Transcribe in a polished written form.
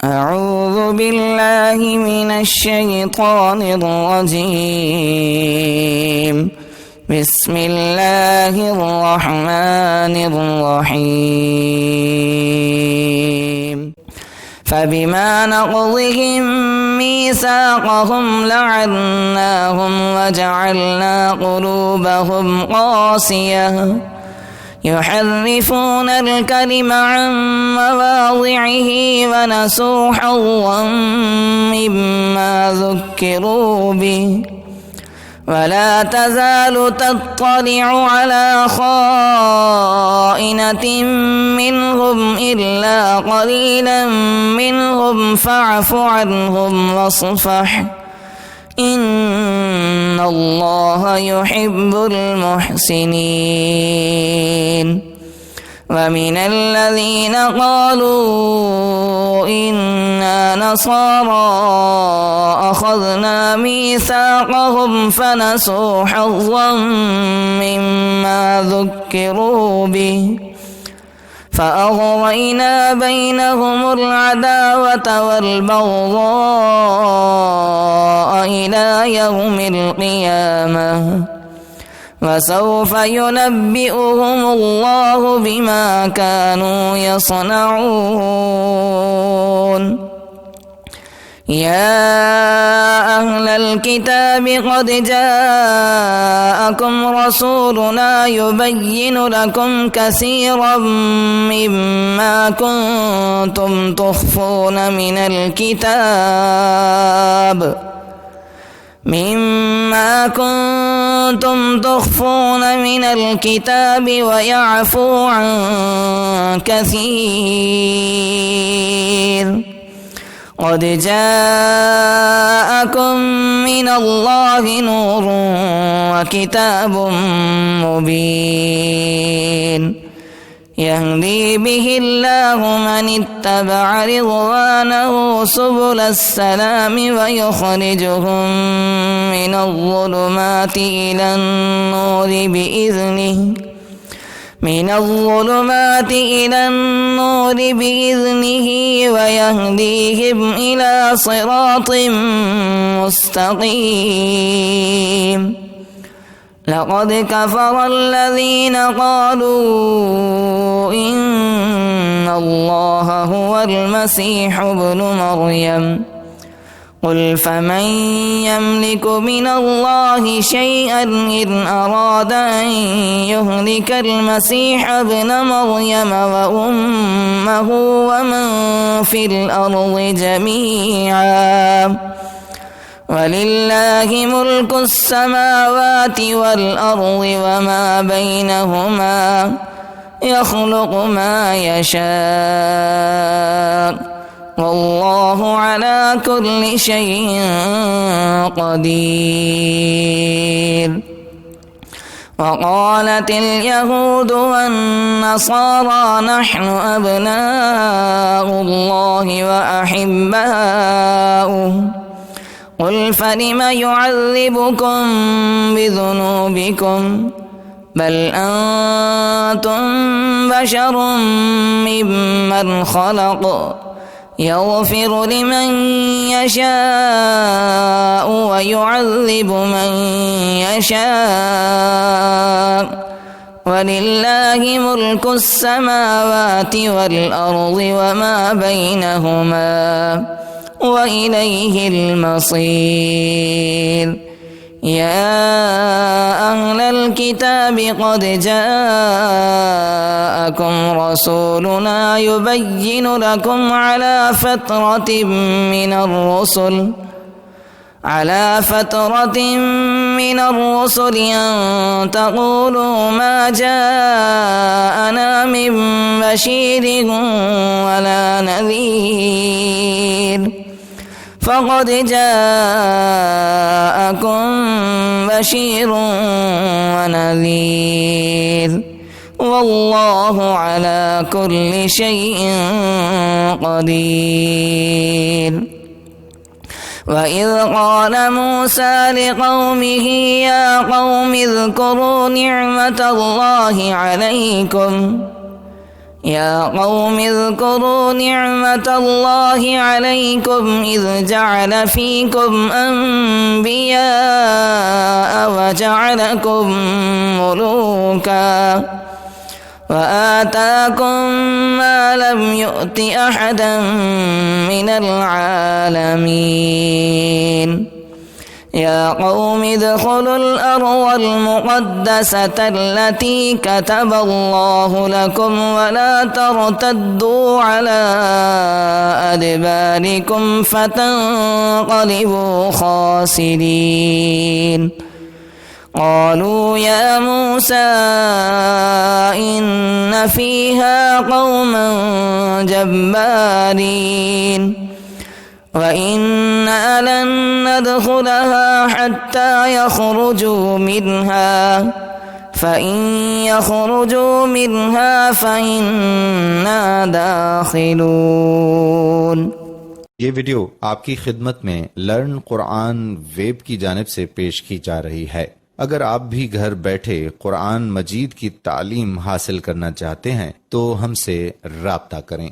أعوذ بالله من الشيطان الرجيم. بسم الله الرحمن الرحيم. فبما نقضهم ميثاقهم لعناهم وجعلنا قلوبهم قاسية يحرفون الكلم عن مواضعه ونسوا حظا مما ذكروا به ولا تزال تطلع على خائنة منهم إلا قليلا منهم فاعف عنهم واصفح إن الله يحب المحسنين. ومن الذين قالوا إنا نصارى أخذنا ميثاقهم فنسوا حظا مما ذكروا به فأغرينا بينهم العداوة والبغضاء إلى يوم القيامة وسوف ينبئهم الله بما كانوا يصنعون. يا أهل الكتاب قد جاءكم رسولنا يبين لكم كثيرا مما كنتم تخفون من الكتاب ويعفو عن كثير. قد جاءكم من الله نور وكتاب مبين يهدي به الله من اتبع رضوانه سبل السلام ويخرجهم من الظلمات إلى النور بإذنه ويهديهم إلى صراط مستقيم. لقد كفر الذين قالوا إن الله هو المسيح ابن مريم قل فمن يملك من الله شيئا إن أراد أن يهلك المسيح ابن مريم وأمه ومن في الأرض جميعا ولله ملك السماوات والأرض وما بينهما يخلق ما يشاء والله على كل شيء قدير. وقالت اليهود والنصارى نحن أبناء الله وأحباؤه قل فلم يعذبكم بذنوبكم بل أنتم بشر ممن خلق يغفر لمن يشاء ويعذب من يشاء ولله ملك السماوات والأرض وما بينهما وإليه المصير. يا أهل الكتاب قد جاءكم رسولنا يبين لكم على فترة من الرسل أن تقولوا ما جاءنا من بشير ولا نذير فقد جاءكم بشير ونذير والله على كل شيء قدير. وإذ قال موسى لقومه يا قوم اذكروا نعمة الله عليكم يا قوم اذكروا نعمة الله عليكم إذ جعل فيكم أنبياء وجعلكم ملوكا وآتاكم ما لم يؤت أحدا من العالمين يا قوم ادخلوا الأرض المقدسة التي كتب الله لكم ولا ترتدوا على أدباركم فتنقلبوا خاسرين قالوا يا موسى إن فيها قوما جبارين وإنا لن ندخلها حتى يخرجوا منها فإن يخرجوا منها فإنا داخلون। ये वीडियो आपकी खिदमत में लर्न कुरान वेब की जानिब से पेश की जा रही है। अगर आप भी घर बैठे कुरान मजीद की तालीम हासिल करना चाहते हैं तो हमसे राब्ता करें।